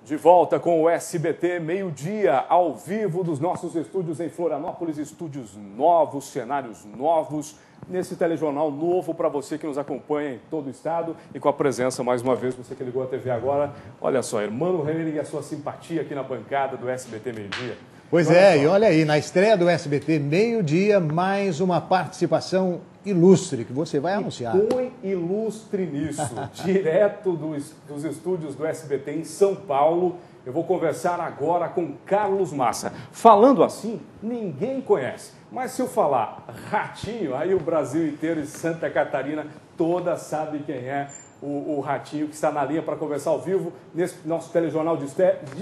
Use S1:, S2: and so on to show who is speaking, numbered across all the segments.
S1: De volta com o SBT Meio-Dia, ao vivo dos nossos estúdios em Florianópolis, estúdios novos, cenários novos, nesse telejornal novo para você que nos acompanha em todo o estado e com a presença, mais uma vez, você que ligou a TV agora. Olha só, Hermano Henning e a sua simpatia aqui na bancada do SBT Meio-Dia.
S2: Pois é, e olha aí, na estreia do SBT Meio-Dia, mais uma participação ilustre que você vai anunciar.
S1: Põe ilustre nisso, direto dos estúdios do SBT em São Paulo. Eu vou conversar agora com Carlos Massa. Falando assim, ninguém conhece. Mas se eu falar Ratinho, aí o Brasil inteiro e Santa Catarina toda sabe quem é o Ratinho, que está na linha para conversar ao vivo nesse nosso telejornal de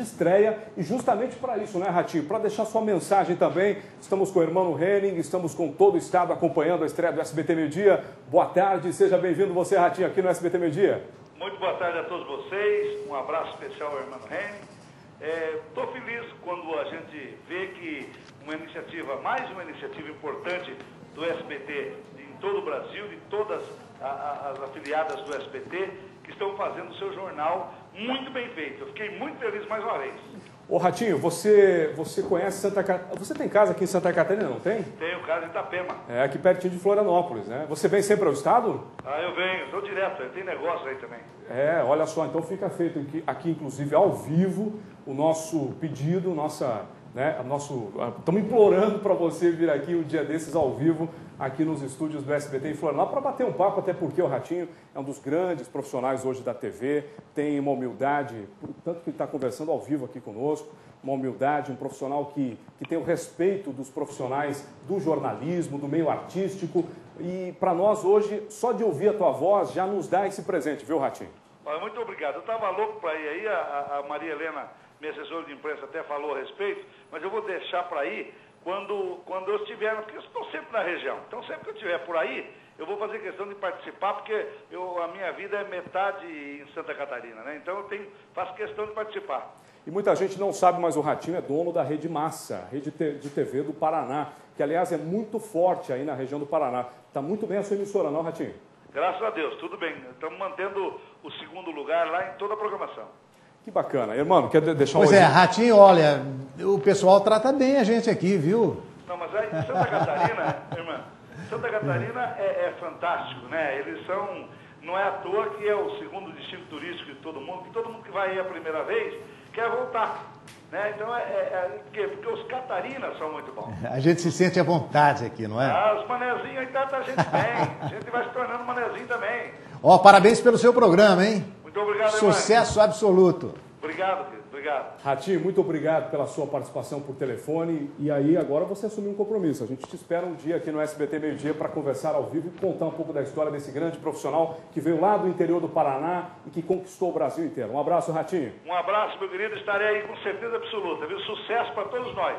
S1: estreia. E justamente para isso, né, Ratinho? Para deixar sua mensagem também. Estamos com o Hermano Henning, estamos com todo o estado acompanhando a estreia do SBT Meio-Dia. Boa tarde, seja bem-vindo você, Ratinho, aqui no SBT Meio-Dia.
S3: Muito boa tarde a todos vocês, um abraço especial ao Hermano Henning. Estou feliz quando a gente vê que mais uma iniciativa importante do SBT em todo o Brasil, de todas as afiliadas do SBT, que estão fazendo o seu jornal muito bem feito. Eu fiquei muito feliz mais uma vez.
S1: Ô Ratinho, você conhece Santa Catarina? Você tem casa aqui em Santa Catarina, não tem?
S3: Tenho casa em Itapema.
S1: É, aqui pertinho de Florianópolis, né? Você vem sempre ao estado?
S3: Eu venho, estou direto, tem negócio aí também.
S1: Olha só, então fica feito aqui inclusive ao vivo, o nosso pedido, estamos implorando para você vir aqui um dia desses ao vivo, aqui nos estúdios do SBT em Florianópolis, para bater um papo, até porque o Ratinho é um dos grandes profissionais hoje da TV, tem uma humildade, tanto que ele está conversando ao vivo aqui conosco, uma humildade, um profissional que tem o respeito dos profissionais do jornalismo, do meio artístico, e para nós hoje, só de ouvir a tua voz já nos dá esse presente, viu, Ratinho?
S3: Muito obrigado. Eu estava louco para ir aí, a Maria Helena, minha assessora de imprensa, até falou a respeito, mas eu vou deixar para ir quando eu estiver, porque eu estou sempre na região. Então, sempre que eu estiver por aí, eu vou fazer questão de participar, porque a minha vida é metade em Santa Catarina, né? Então, faço questão de participar.
S1: E muita gente não sabe, mas o Ratinho é dono da Rede Massa, rede de TV do Paraná, que, aliás, é muito forte aí na região do Paraná. Está muito bem a sua emissora, não, Ratinho?
S3: Graças a Deus, tudo bem. Estamos mantendo o segundo lugar lá em toda a programação.
S1: Que bacana. Irmão, quer deixar um...
S2: Pois Ratinho, olha, o pessoal trata bem a gente aqui, viu?
S3: Não, mas aí, Santa Catarina, irmã, Santa Catarina é fantástico, né? Eles são, não é à toa que é o segundo destino turístico de todo mundo, que todo mundo que vai aí a primeira vez quer voltar, né? Então, porque os catarinas são muito bons.
S2: A gente se sente à vontade aqui, não é?
S3: Os manezinhos aí trata a gente bem, a gente vai se tornando manezinho também.
S2: Parabéns pelo seu programa, hein?
S3: Muito obrigado,
S2: Sucesso absoluto.
S3: Obrigado, querido. Obrigado.
S1: Ratinho, muito obrigado pela sua participação por telefone. E aí, agora você assumiu um compromisso. A gente te espera um dia aqui no SBT Meio-Dia para conversar ao vivo e contar um pouco da história desse grande profissional que veio lá do interior do Paraná e que conquistou o Brasil inteiro. Um abraço, Ratinho.
S3: Um abraço, meu querido. Estarei aí com certeza absoluta, viu? Sucesso para todos nós.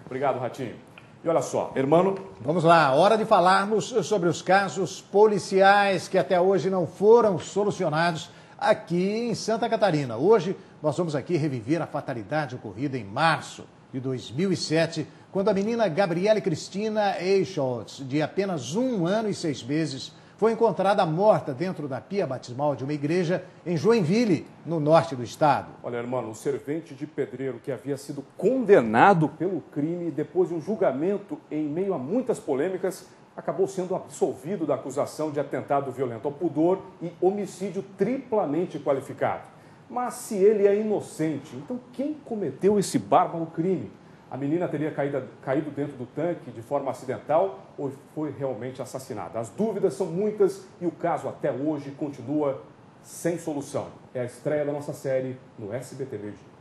S1: Obrigado, Ratinho. E olha só, Hermano...
S2: Vamos lá, hora de falarmos sobre os casos policiais que até hoje não foram solucionados aqui em Santa Catarina. Hoje nós vamos aqui reviver a fatalidade ocorrida em março de 2007, quando a menina Gabriele Cristina Eichholtz, de apenas 1 ano e 6 meses, foi encontrada morta dentro da pia batismal de uma igreja em Joinville, no norte do estado.
S1: Olha, irmão, o servente de pedreiro que havia sido condenado pelo crime depois de um julgamento em meio a muitas polêmicas, acabou sendo absolvido da acusação de atentado violento ao pudor e homicídio triplamente qualificado. Mas se ele é inocente, então quem cometeu esse bárbaro crime? A menina teria caído dentro do tanque de forma acidental ou foi realmente assassinada? As dúvidas são muitas e o caso até hoje continua sem solução. É a estreia da nossa série no SBT Meio-Dia.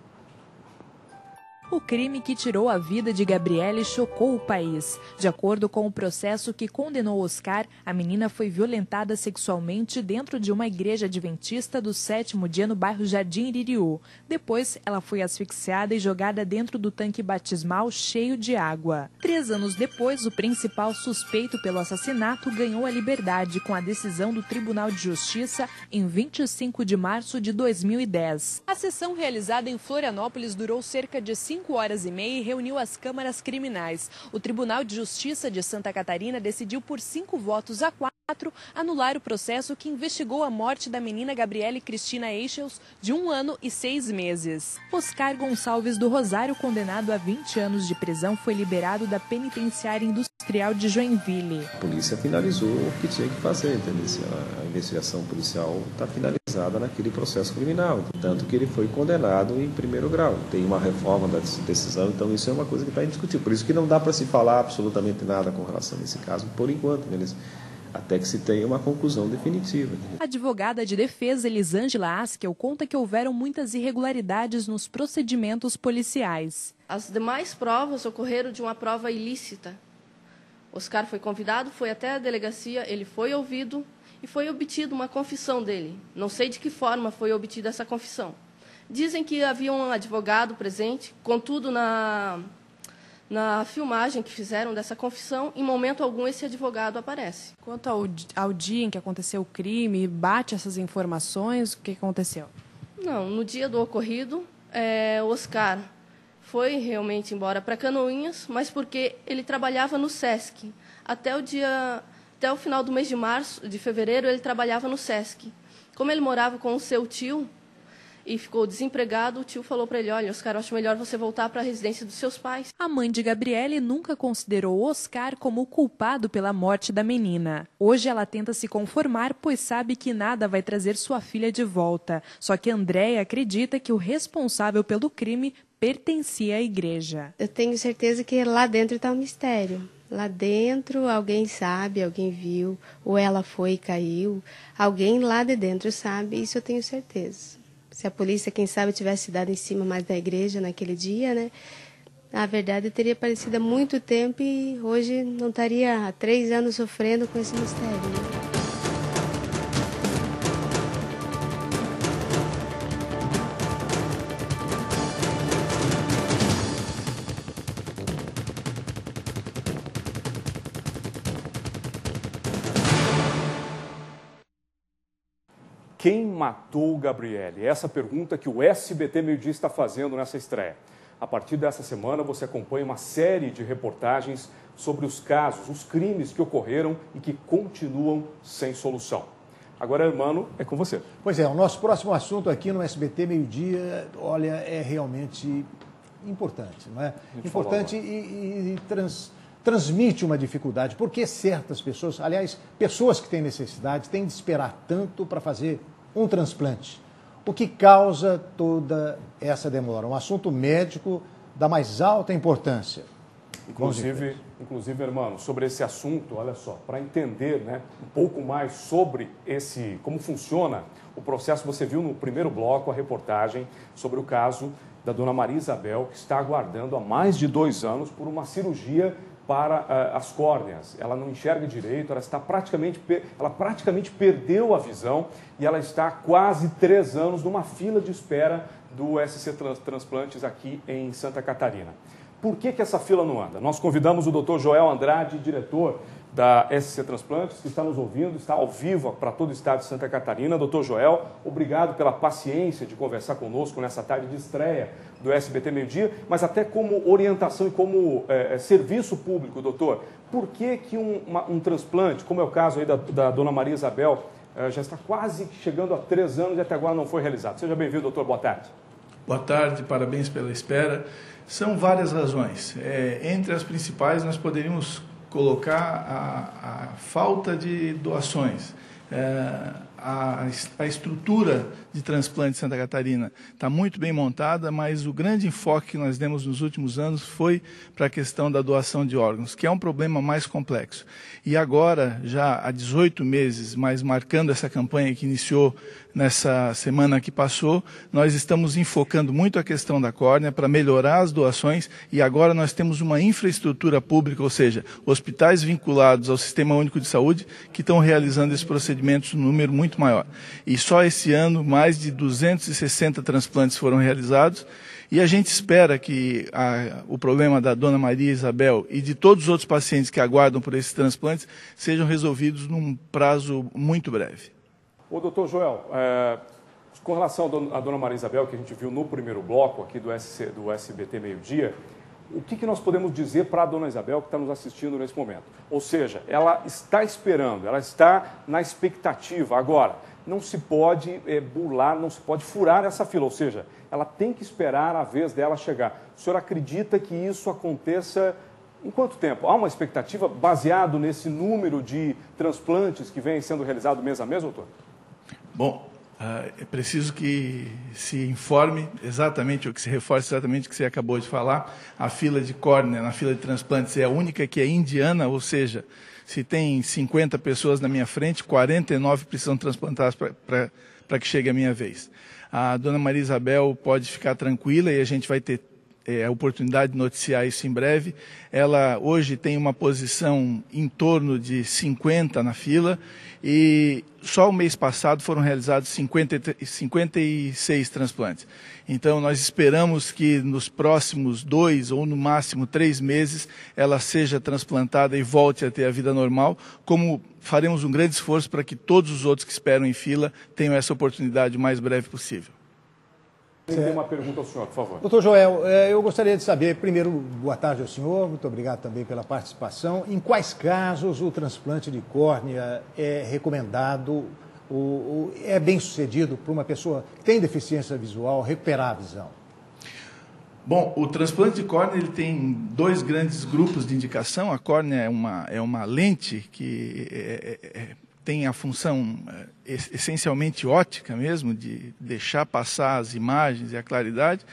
S4: O crime que tirou a vida de Gabriele chocou o país. De acordo com o processo que condenou Oscar, a menina foi violentada sexualmente dentro de uma igreja adventista do 7º dia no bairro Jardim Iririú. Depois, ela foi asfixiada e jogada dentro do tanque batismal cheio de água. 3 anos depois, o principal suspeito pelo assassinato ganhou a liberdade com a decisão do Tribunal de Justiça em 25 de março de 2010. A sessão realizada em Florianópolis durou cerca de 5 5h30 e reuniu as câmaras criminais. O Tribunal de Justiça de Santa Catarina decidiu por 5 votos a 4 anular o processo que investigou a morte da menina Gabriele Cristina Eichels, de 1 ano e 6 meses. Oscar Gonçalves do Rosário, condenado a 20 anos de prisão, foi liberado da penitenciária industrial de Joinville.
S5: A polícia finalizou o que tinha que fazer, entendeu? A investigação policial está finalizada naquele processo criminal, tanto que ele foi condenado em 1º grau. Tem uma reforma da decisão, então isso é uma coisa que está indiscutível. Por isso que não dá para se falar absolutamente nada com relação a esse caso, por enquanto, beleza? Até que se tenha uma conclusão definitiva.
S4: A advogada de defesa, Elisângela Askel, conta que houveram muitas irregularidades nos procedimentos policiais.
S6: As demais provas ocorreram de uma prova ilícita. Oscar foi convidado, foi até a delegacia, ele foi ouvido e foi obtida uma confissão dele. Não sei de que forma foi obtida essa confissão. Dizem que havia um advogado presente, contudo, na filmagem que fizeram dessa confissão, em momento algum esse advogado aparece.
S4: Quanto ao dia em que aconteceu o crime, bate essas informações, o que aconteceu?
S6: Não, no dia do ocorrido, Oscar foi realmente embora para Canoinhas, mas porque ele trabalhava no SESC. Até o final do mês de fevereiro, ele trabalhava no SESC. Como ele morava com o seu tio e ficou desempregado, o tio falou para ele: olha, Oscar, eu acho melhor você voltar para a residência dos seus pais.
S4: A mãe de Gabriele nunca considerou Oscar como o culpado pela morte da menina. Hoje ela tenta se conformar, pois sabe que nada vai trazer sua filha de volta. Só que Andréia acredita que o responsável pelo crime pertencia à igreja.
S7: Eu tenho certeza que lá dentro está um mistério. Lá dentro alguém sabe, alguém viu, ou ela foi e caiu. Alguém lá de dentro sabe, isso eu tenho certeza. Se a polícia, quem sabe, tivesse dado em cima mais da igreja naquele dia, né? A verdade teria aparecido há muito tempo e hoje não estaria há 3 anos sofrendo com esse mistério, né?
S1: Quem matou Gabriele? Essa pergunta que o SBT Meio Dia está fazendo nessa estreia. A partir dessa semana você acompanha uma série de reportagens sobre os casos, os crimes que ocorreram e que continuam sem solução. Agora, Hermano, é com você.
S2: Pois é, o nosso próximo assunto aqui no SBT Meio Dia, olha, é realmente importante, não é? Importante e transmite uma dificuldade, porque certas pessoas, aliás, pessoas que têm necessidade, têm de esperar tanto para fazer um transplante. O que causa toda essa demora? Um assunto médico da mais alta importância.
S1: Inclusive, Hermano, sobre esse assunto, olha só, para entender, né, um pouco mais sobre como funciona o processo, você viu no primeiro bloco a reportagem sobre o caso da dona Maria Isabel, que está aguardando há mais de 2 anos por uma cirurgia para as córneas. Ela não enxerga direito, ela praticamente perdeu a visão e ela está há quase 3 anos numa fila de espera do SC Transplantes aqui em Santa Catarina. Por que essa fila não anda? Nós convidamos o Dr. Joel Andrade, diretor da SC Transplantes, que está nos ouvindo, está ao vivo para todo o estado de Santa Catarina. Dr. Joel, obrigado pela paciência de conversar conosco nessa tarde de estreia do SBT Meio Dia, mas até como orientação e como serviço público, doutor, por que um transplante, como é o caso aí da dona Maria Isabel, já está quase chegando a 3 anos e até agora não foi realizado? Seja bem-vindo, doutor, boa tarde.
S8: Boa tarde, parabéns pela espera. São várias razões. Entre as principais, nós poderíamos colocar a falta de doações. A estrutura de transplante de Santa Catarina está muito bem montada, mas o grande enfoque que nós demos nos últimos anos foi para a questão da doação de órgãos, que é um problema mais complexo. E agora, já há 18 meses, mas marcando essa campanha que iniciou nessa semana que passou, nós estamos enfocando muito a questão da córnea para melhorar as doações e agora nós temos uma infraestrutura pública, ou seja, hospitais vinculados ao Sistema Único de Saúde que estão realizando esses procedimentos num número muito maior. E só esse ano, mais de 260 transplantes foram realizados e a gente espera que o problema da dona Maria Isabel e de todos os outros pacientes que aguardam por esses transplantes sejam resolvidos num prazo muito breve.
S1: Ô, doutor Joel, Com relação à dona Maria Isabel, que a gente viu no primeiro bloco aqui do SBT Meio-Dia, o que nós podemos dizer para a dona Isabel que está nos assistindo nesse momento? Ou seja, ela está esperando, ela está na expectativa. Agora, não se pode burlar, não se pode furar essa fila, ou seja, ela tem que esperar a vez dela chegar. O senhor acredita que isso aconteça em quanto tempo? Há uma expectativa baseado nesse número de transplantes que vem sendo realizado mês a mês, doutor?
S8: Bom, é preciso que se informe exatamente, ou que se reforce exatamente o que você acabou de falar. A fila de córnea, na fila de transplantes, é a única que é indiana, ou seja, se tem 50 pessoas na minha frente, 49 precisam transplantadas para que chegue a minha vez. A dona Maria Isabel pode ficar tranquila e a gente vai ter a oportunidade de noticiar isso em breve. Ela hoje tem uma posição em torno de 50 na fila e só o mês passado foram realizados 56 transplantes. Então, nós esperamos que nos próximos 2 ou no máximo 3 meses ela seja transplantada e volte a ter a vida normal, como faremos um grande esforço para que todos os outros que esperam em fila tenham essa oportunidade o mais breve possível.
S1: Tem uma pergunta ao senhor, por favor.
S2: Doutor Joel, eu gostaria de saber, primeiro, boa tarde ao senhor, muito obrigado também pela participação. Em quais casos o transplante de córnea é recomendado, é bem sucedido para uma pessoa que tem deficiência visual recuperar a visão?
S8: Bom, o transplante de córnea ele tem 2 grandes grupos de indicação. A córnea é uma lente que tem a função essencialmente óptica mesmo, de deixar passar as imagens e a claridade.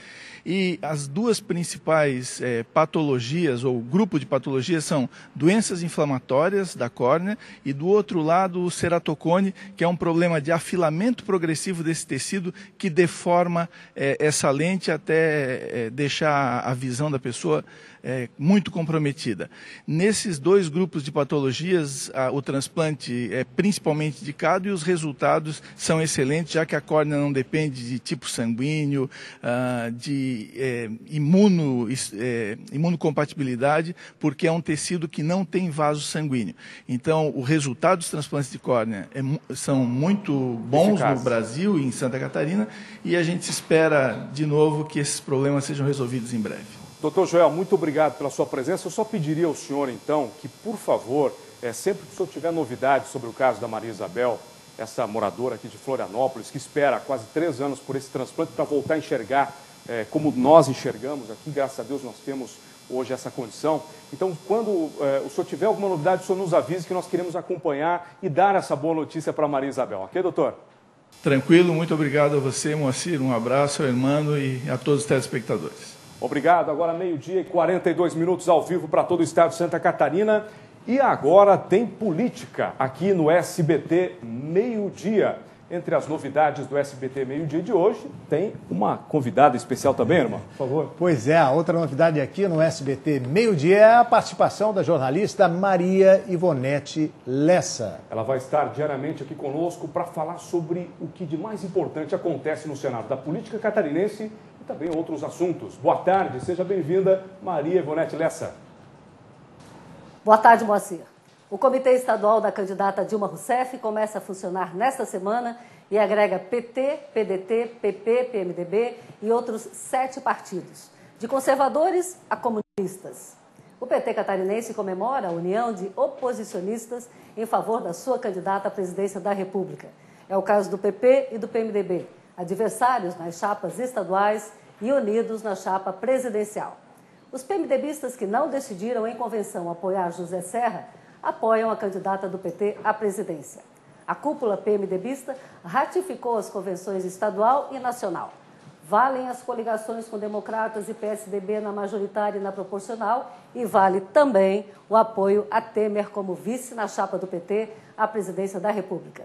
S8: E as 2 principais patologias, ou grupo de patologias, são doenças inflamatórias da córnea e, do outro lado, o ceratocone, que é um problema de afilamento progressivo desse tecido que deforma essa lente até deixar a visão da pessoa muito comprometida. Nesses 2 grupos de patologias, o transplante é principalmente indicado e os resultados são excelentes, já que a córnea não depende de tipo sanguíneo, de imunocompatibilidade, porque é um tecido que não tem vaso sanguíneo. Então, o resultado dos transplantes de córnea são muito bons no Brasil e em Santa Catarina, e a gente espera, de novo, que esses problemas sejam resolvidos em breve.
S1: Doutor Joel, muito obrigado pela sua presença. Eu só pediria ao senhor, então, que, por favor, sempre que o senhor tiver novidades sobre o caso da Maria Isabel, essa moradora aqui de Florianópolis, que espera quase 3 anos por esse transplante para voltar a enxergar como nós enxergamos aqui, graças a Deus nós temos hoje essa condição. Então, quando o senhor tiver alguma novidade, o senhor nos avise que nós queremos acompanhar e dar essa boa notícia para a Maria Isabel. Ok, doutor?
S8: Tranquilo, muito obrigado a você, Moacir. Um abraço ao irmão e a todos os telespectadores.
S1: Obrigado. Agora 12h42 ao vivo para todo o estado de Santa Catarina. E agora tem política aqui no SBT Meio-Dia. Entre as novidades do SBT Meio-Dia de hoje, tem uma convidada especial também, irmão, por favor.
S2: Pois é, a outra novidade aqui no SBT Meio-Dia é a participação da jornalista Maria Ivonete Lessa.
S1: Ela vai estar diariamente aqui conosco para falar sobre o que de mais importante acontece no cenário da política catarinense e também outros assuntos. Boa tarde, seja bem-vinda, Maria Ivonete Lessa.
S9: Boa tarde, Moacir. O Comitê Estadual da candidata Dilma Rousseff começa a funcionar nesta semana e agrega PT, PDT, PP, PMDB e outros 7 partidos, de conservadores a comunistas. O PT catarinense comemora a união de oposicionistas em favor da sua candidata à presidência da República. É o caso do PP e do PMDB, adversários nas chapas estaduais e unidos na chapa presidencial. Os PMDBistas que não decidiram em convenção apoiar José Serra apoiam a candidata do PT à presidência. A cúpula PMDBista ratificou as convenções estadual e nacional. Valem as coligações com democratas e PSDB na majoritária e na proporcional e vale também o apoio a Temer como vice na chapa do PT à presidência da República.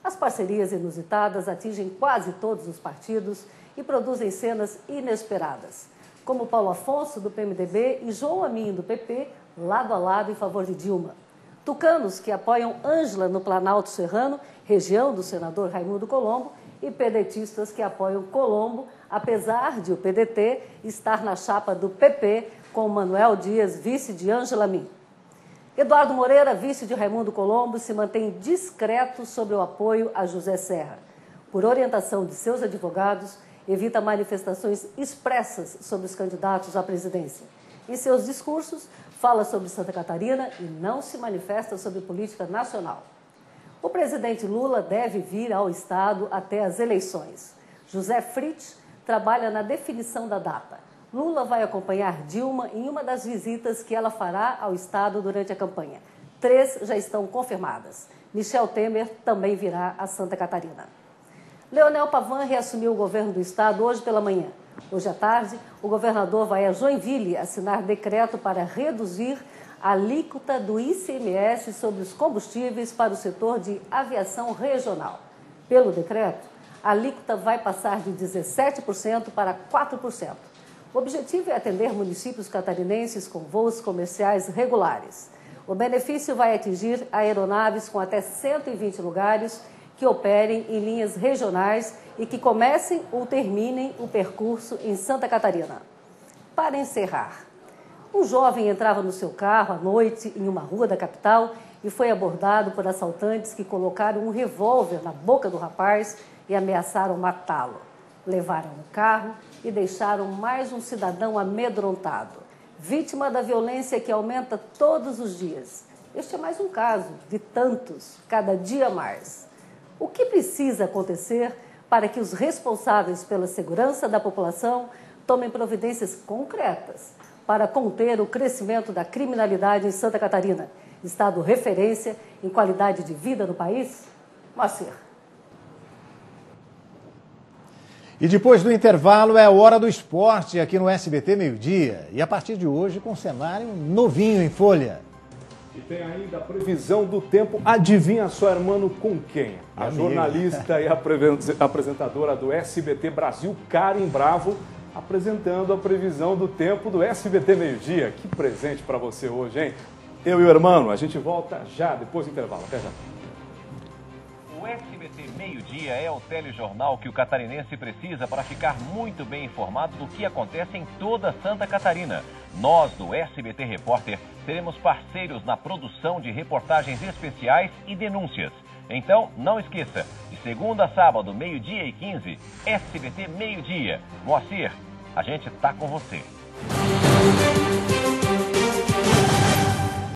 S9: As parcerias inusitadas atingem quase todos os partidos e produzem cenas inesperadas, como Paulo Afonso, do PMDB, e João Amin, do PP, lado a lado em favor de Dilma. Tucanos, que apoiam Ângela no Planalto Serrano, região do senador Raimundo Colombo, e pedetistas que apoiam Colombo, apesar de o PDT estar na chapa do PP, com Manuel Dias, vice de Ângela Amin. Eduardo Moreira, vice de Raimundo Colombo, se mantém discreto sobre o apoio a José Serra. por orientação de seus advogados, evita manifestações expressas sobre os candidatos à presidência. Em seus discursos, fala sobre Santa Catarina e não se manifesta sobre política nacional. O presidente Lula deve vir ao estado até as eleições. José Fritz trabalha na definição da data. Lula vai acompanhar Dilma em uma das visitas que ela fará ao estado durante a campanha. 3 já estão confirmadas. Michel Temer também virá a Santa Catarina. Leonel Pavão reassumiu o governo do estado hoje pela manhã. Hoje à tarde, o governador vai a Joinville assinar decreto para reduzir a alíquota do ICMS sobre os combustíveis para o setor de aviação regional. Pelo decreto, a alíquota vai passar de 17% para 4%. O objetivo é atender municípios catarinenses com voos comerciais regulares. O benefício vai atingir aeronaves com até 120 lugares que operem em linhas regionais e que comecem ou terminem o percurso em Santa Catarina. Para encerrar, um jovem entrava no seu carro à noite em uma rua da capital e foi abordado por assaltantes que colocaram um revólver na boca do rapaz e ameaçaram matá-lo. Levaram o carro e deixaram mais um cidadão amedrontado, vítima da violência que aumenta todos os dias. Este é mais um caso de tantos, cada dia mais. O que precisa acontecer para que os responsáveis pela segurança da população tomem providências concretas para conter o crescimento da criminalidade em Santa Catarina, estado referência em qualidade de vida no país? Moacir.
S2: E depois do intervalo é a hora do esporte aqui no SBT Meio-Dia. E a partir de hoje com um cenário novinho em folha.
S1: E tem ainda a previsão do tempo. Adivinha só, irmão, com quem? A jornalista e apresentadora do SBT Brasil, Karen Bravo, apresentando a previsão do tempo do SBT Meio-Dia. Que presente para você hoje, hein? Eu e o irmão, a gente volta já depois do intervalo. Até já.
S10: O SBT Meio-Dia é o telejornal que o catarinense precisa para ficar muito bem informado do que acontece em toda Santa Catarina. Nós, do SBT Repórter, seremos parceiros na produção de reportagens especiais e denúncias. Então, não esqueça, de segunda a sábado, 12h15, SBT Meio-Dia. Moacir, a gente tá com você.